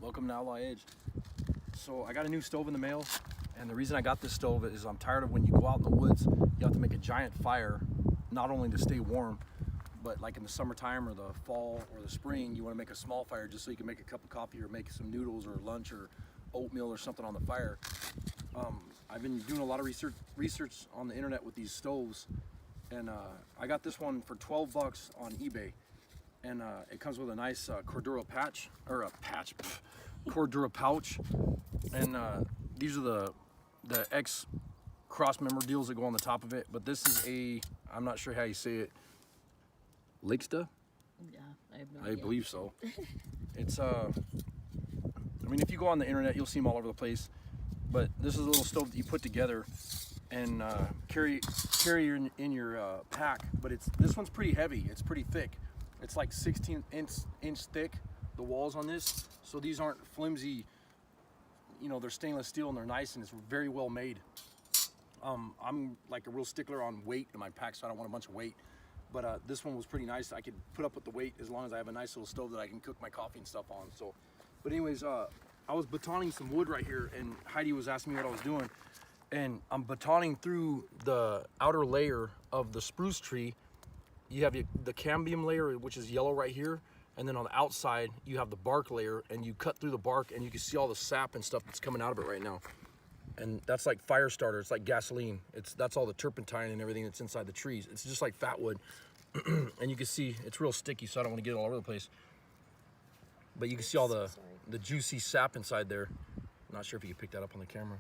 Welcome to Outlaw Age. So I got a new stove in the mail, and the reason I got this stove is I'm tired of when you go out in the woods, you have to make a giant fire, not only to stay warm, but like in the summertime or the fall or the spring, you want to make a small fire just so you can make a cup of coffee or make some noodles or lunch or oatmeal or something on the fire. I've been doing a lot of research on the internet with these stoves, and I got this one for 12 bucks on eBay. And it comes with a nice Cordura Cordura pouch, and these are the X cross member deals that go on the top of it. But this is I'm not sure how you say it, Lixta? Yeah, I have no idea. I believe so. It's I mean, if you go on the internet, you'll see them all over the place. But this is a little stove that you put together and carry in your pack. But this one's pretty heavy. It's pretty thick. It's like 16-inch thick, the walls on this. So these aren't flimsy, you know, they're stainless steel and they're nice and it's very well made. I'm like a real stickler on weight in my pack, so I don't want a bunch of weight. But this one was pretty nice. I could put up with the weight as long as I have a nice little stove that I can cook my coffee and stuff on. So, but anyways, I was batoning some wood right here, and Heidi was asking me what I was doing. And I'm batoning through the outer layer of the spruce tree. You have the cambium layer, which is yellow right here, and then on the outside you have the bark layer, and you cut through the bark and you can see all the sap and stuff that's coming out of it right now. And that's like fire starter. It's like gasoline. That's all the turpentine and everything that's inside the trees. It's just like fat wood. And you can see it's real sticky, so I don't want to get it all over the place. But you can see all the juicy sap inside there. I'm not sure if you can pick that up on the camera.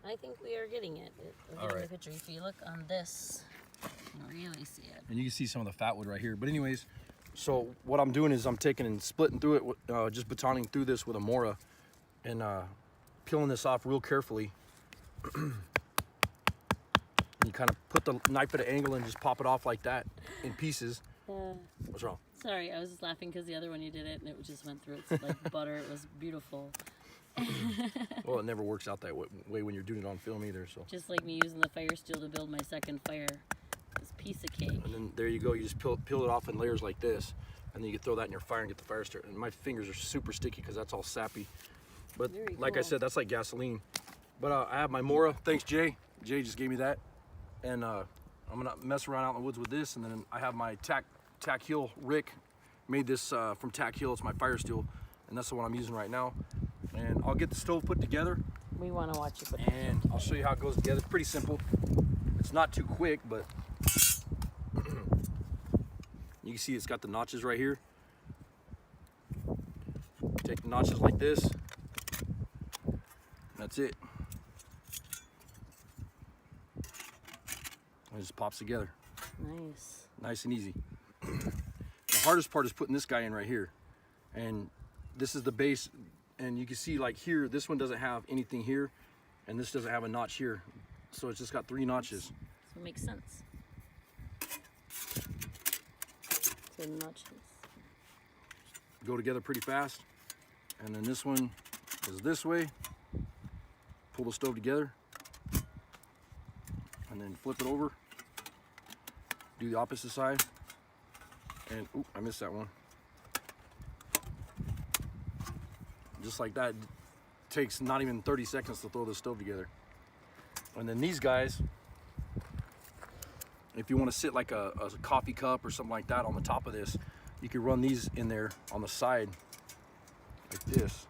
I think we are getting it. All right. The picture. If you look on this, you can really see it. And you can see some of the fat wood right here. But anyways, so what I'm doing is I'm taking and splitting through it, just batoning through this with a Mora, and peeling this off real carefully. You kind of put the knife at an angle and just pop it off like that in pieces. What's wrong? Sorry, I was just laughing because the other one you did it and it just went through. It's like butter. It was beautiful. Well, it never works out that way when you're doing it on film either. So Just like me using the fire steel to build my second fire. This piece of cake. and then there you go. You just peel it off in layers like this, and then you can throw that in your fire and get the fire started. And my fingers are super sticky because that's all sappy. But Very like I cool. said, that's like gasoline. But I have my Mora. Thanks, Jay. Jay just gave me that. And I'm gonna mess around out in the woods with this. And then I have my Tack Hill. Rick made this from Tack Hill. It's my fire steel, and that's the one I'm using right now. And I'll get the stove put together, We want to watch you put and I'll show you how it goes together. It's pretty simple. It's not too quick, but you can see it's got the notches right here. Take the notches like this. That's it. It just pops together. Nice. Nice and easy. The hardest part is putting this guy in right here. And this is the base. And you can see like here, this one doesn't have anything here. And this doesn't have a notch here. So it's just got 3 notches. So it makes sense. So notches. Go together pretty fast. And then this one is this way. Pull the stove together. And then flip it over. Do the opposite side. And, oop, I missed that one. Just like that. It takes not even 30 seconds to throw the stove together. And then these guys, if you want to sit like a coffee cup or something like that on the top of this, you can run these in there on the side like this.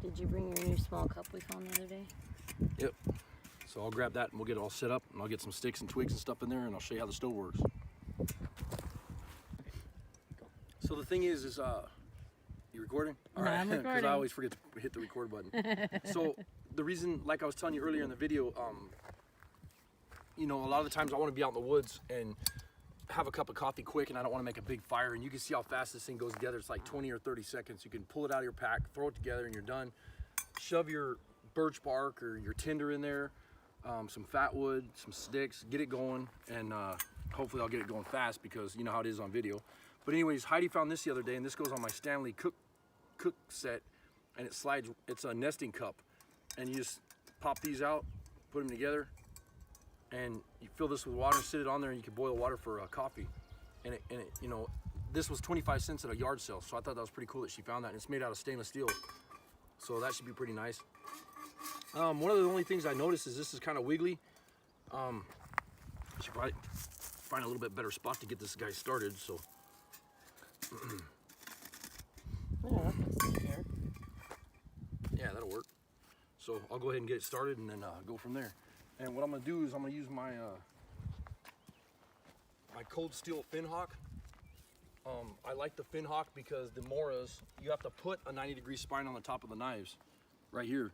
Did you bring your new small cup we found the other day? Yep. So I'll grab that and we'll get it all set up, and I'll get some sticks and twigs and stuff in there, and I'll show you how the stove works. So the thing is you recording? All right. I'm Because recording. I always forget to hit the record button. So the reason, like I was telling you earlier in the video, you know, a lot of the times I want to be out in the woods and have a cup of coffee quick, and I don't want to make a big fire. And you can see how fast this thing goes together. It's like 20 or 30 seconds. You can pull it out of your pack, throw it together, and you're done. Shove your birch bark or your tinder in there, some fat wood, some sticks, get it going, and hopefully I'll get it going fast because you know how it is on video. But anyways, Heidi found this the other day, and this goes on my Stanley cook set, and it slides. It's a nesting cup, and you just pop these out, put them together, and you fill this with water, sit it on there, and you can boil water for coffee. And it, you know, this was 25 cents at a yard sale, so I thought that was pretty cool that she found that. And it's made out of stainless steel, so that should be pretty nice. One of the only things I noticed is this is kind of wiggly. I should probably find a little bit better spot to get this guy started. So Yeah, that looks good here. yeah, that'll work. So I'll go ahead and get it started and then go from there. And what I'm gonna do is I'm gonna use my my cold steel fin hock. I like the fin hock because the Moras, you have to put a 90-degree spine on the top of the knives, right here.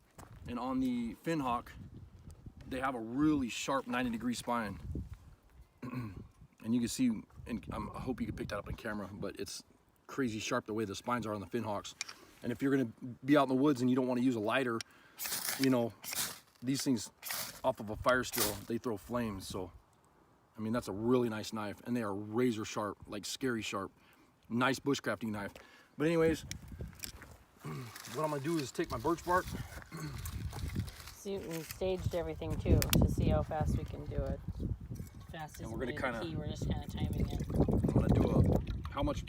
And on the fin hock, they have a really sharp 90-degree spine. And you can see, and I hope you can pick that up in camera, but it's crazy sharp the way the spines are on the fin hocks. And if you're gonna be out in the woods and you don't want to use a lighter, you know, these things off of a fire steel, they throw flames. So, I mean, that's a really nice knife, and they are razor sharp, like scary sharp. Nice bushcrafting knife. But anyways, what I'm gonna do is take my birch bark. So we staged everything too to see how fast we can do it. Fast is And we're gonna really the kinda- key. We're just kind of timing it. I'm gonna do how much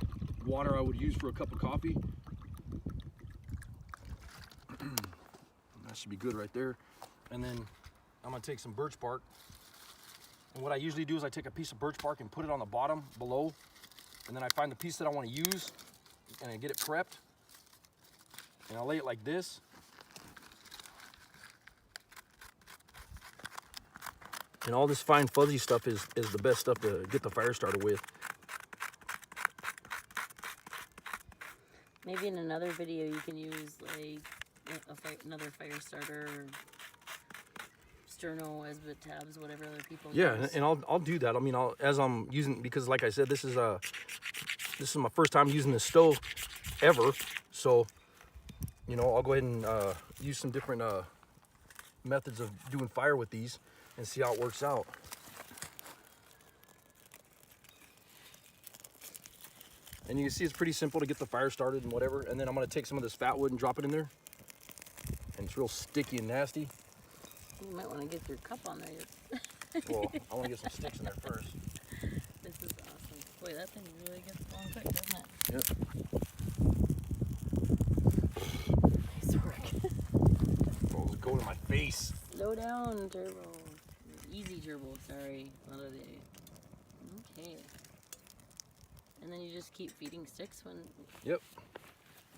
water I would use for a cup of coffee. That should be good right there. And then I'm gonna take some birch bark. And what I usually do is I take a piece of birch bark and put it on the bottom below. And then I find the piece that I want to use and I get it prepped. And I'll lay it like this. And all this fine fuzzy stuff is the best stuff to get the fire started with. Maybe in another video you can use like another fire starter, or Sterno, Esbit tabs, whatever other people Yeah, use. and I'll do that. I mean, as I'm using, because like I said, this is my first time using this stove ever. So, you know, I'll go ahead and use some different methods of doing fire with these and see how it works out. And you can see it's pretty simple to get the fire started and whatever. And then I'm gonna take some of this fat wood and drop it in there. And it's real sticky and nasty. You might want to get your cup on there. Well, I wanna get some sticks in there first. This is awesome. Boy, that thing really gets going quick, doesn't it? Yep. Nice work. Oh, it's going in my face. Slow down, turbo. Easy turbo, sorry. Another day. Okay. And then you just keep feeding sticks when Yep.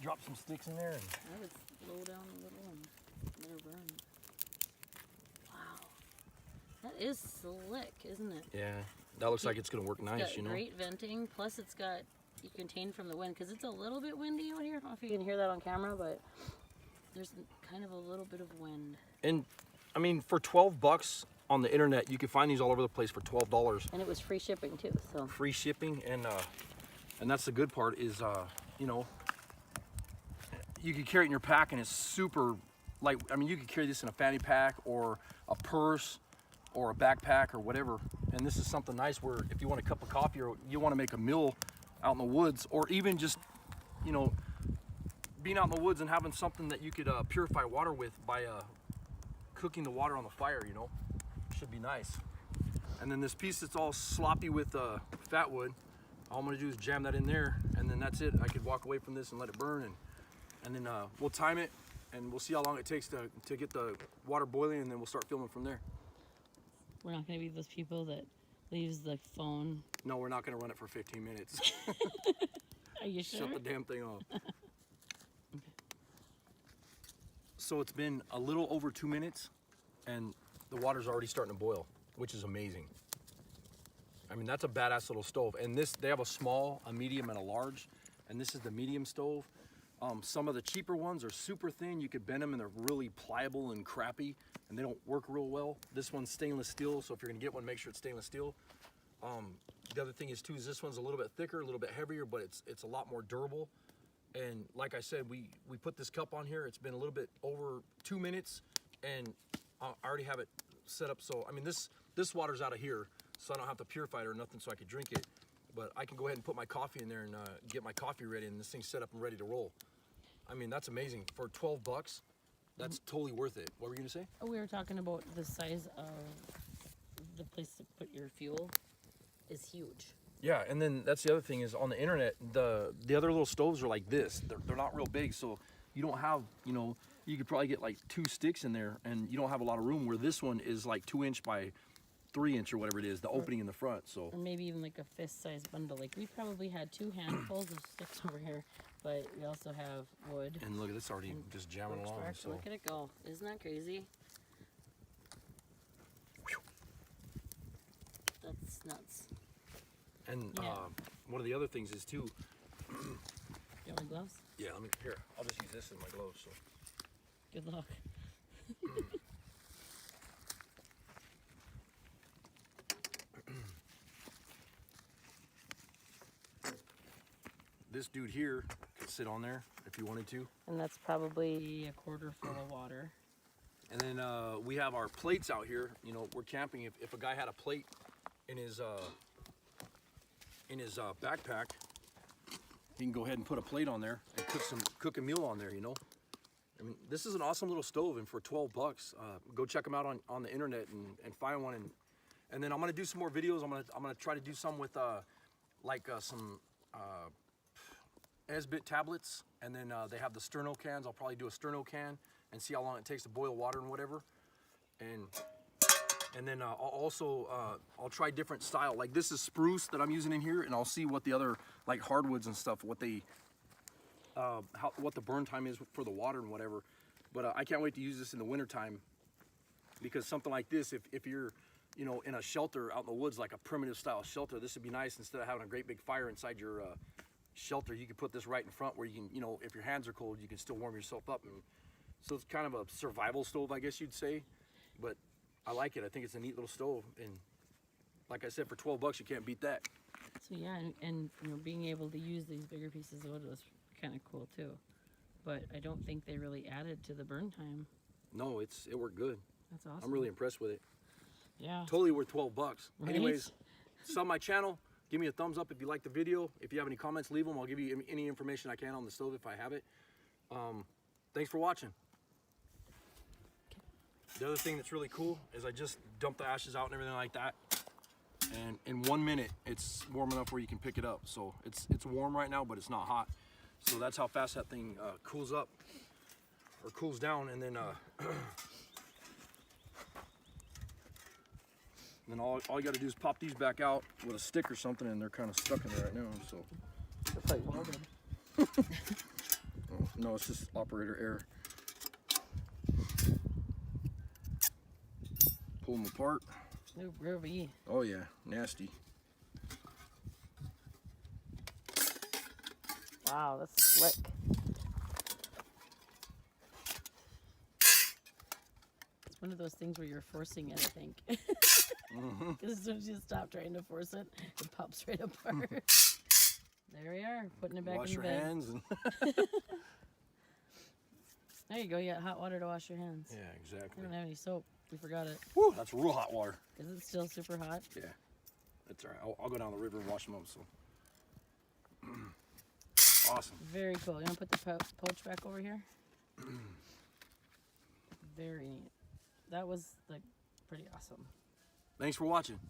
Drop some sticks in there. And I would slow down a little and let her burn. Wow. That is slick, isn't it? yeah, that looks like it's gonna work It's nice, got you know. great venting, plus it's got, you contain from the wind, because it's a little bit windy out here. I don't know if you can hear that on camera, but there's kind of a little bit of wind. And I mean, for $12 on the internet, you can find these all over the place for $12. And it was free shipping too, so. Free shipping, and that's the good part is, you know, you can carry it in your pack, and it's super light. I mean, you could carry this in a fanny pack or a purse or a backpack or whatever. And this is something nice where if you want a cup of coffee or you want to make a meal out in the woods, or even just, you know, being out in the woods and having something that you could purify water with by cooking the water on the fire, you know, should be nice. And then this piece that's all sloppy with fat wood, all I'm gonna do is jam that in there, and then that's it. I could walk away from this and let it burn, and then we'll time it, and we'll see how long it takes to get the water boiling, and then we'll start filming from there. We're not going to be those people that leaves the phone. No, we're not gonna run it for 15 minutes. Are you sure? Shut the damn thing off. So it's been a little over 2 minutes, and the water's already starting to boil, which is amazing. I mean, that's a badass little stove. And this, they have a small, a medium, and a large, and this is the medium stove. Some of the cheaper ones are super thin. You could bend them and they're really pliable and crappy, and they don't work real well. This one's stainless steel, so if you're gonna get one, make sure it's stainless steel. The other thing is too, is this one's a little bit thicker, a little bit heavier, but it's a lot more durable. And like I said, we put this cup on here. It's been a little bit over 2 minutes, and I already have it set up. So I mean, this water's out of here, so I don't have to purify it or nothing, so I could drink it. But I can go ahead and put my coffee in there and get my coffee ready, and this thing's set up and ready to roll. I mean, that's amazing. For $12, that's totally worth it. What were you gonna say? We were talking about the size of the place to put your fuel is huge. Yeah, and then that's the other thing is on the internet, the other little stoves are like this. They're not real big, so you don't have, you know, you could probably get like 2 sticks in there, and you don't have a lot of room. Where this one is like 2 inch by 3 inch or whatever it is, the opening in the front. So Or maybe even like a fist-sized bundle. Like we probably had 2 handfuls of sticks over here, but we also have wood. and look at this already just jamming along. Spark, So look at it go. Isn't that crazy? That's nuts. and Yeah. one of the other things is too. You want my gloves? Yeah, let me here. I'll just use this as my gloves. So Good luck. this dude here could sit on there if you wanted to. And that's probably a quarter full of water. And then we have our plates out here. You know, we're camping. If a guy had a plate in his backpack, he can go ahead and put a plate on there and cook a meal on there. You know, I mean, this is an awesome little stove, and for $12, go check them out on the internet and find one. And then I'm gonna do some more videos. I'm gonna try to do some with some Esbit tablets, and then they have the Sterno cans. I'll probably do a Sterno can and see how long it takes to boil water and whatever. And then I'll try different style. Like this is spruce that I'm using in here, and I'll see what the other like hardwoods and stuff, what the burn time is for the water and whatever. But I can't wait to use this in the wintertime, because something like this, if you're, you know, in a shelter out in the woods, like a primitive style shelter, this would be nice. Instead of having a great big fire inside your shelter, you could put this right in front where you can, you know, if your hands are cold, you can still warm yourself up. And so it's kind of a survival stove, I guess you'd say. But I like it. I think it's a neat little stove. And like I said, for $12, you can't beat that. So yeah, and you know, being able to use these bigger pieces of wood was kind of cool too. But I don't think they really added to the burn time. No, it worked good. That's awesome. I'm really impressed with it. Yeah. Totally worth $12. Right? Anyways, sub my channel. Give me a thumbs up if you like the video. If you have any comments, leave them. I'll give you any information I can on the stove if I have it. Thanks for watching. The other thing that's really cool is I just dumped the ashes out and everything like that. And in 1 minute, it's warm enough where you can pick it up. So it's warm right now, but it's not hot. So that's how fast that thing cools up or cools down. And then then all you got to do is pop these back out with a stick or something, and they're kind of stuck in there right now. So It's like welded. oh, no, it's just operator error. Pull them apart. Ooh, groovy. Oh yeah, nasty. Wow, that's slick. It's one of those things where you're forcing it, I think. Because as soon as you stop trying to force it, it pops right apart. There we are, putting it back Wash in your the bag. hands. And There you go, you got hot water to wash your hands. yeah, I exactly. don't have any soap. We forgot it. Woo, that's real hot water. Is it still super hot? Yeah, that's all right. I'll go down the river and wash them up. So awesome. Very cool. You want to put the pouch back over here? Very neat. That was like pretty awesome. Thanks for watching.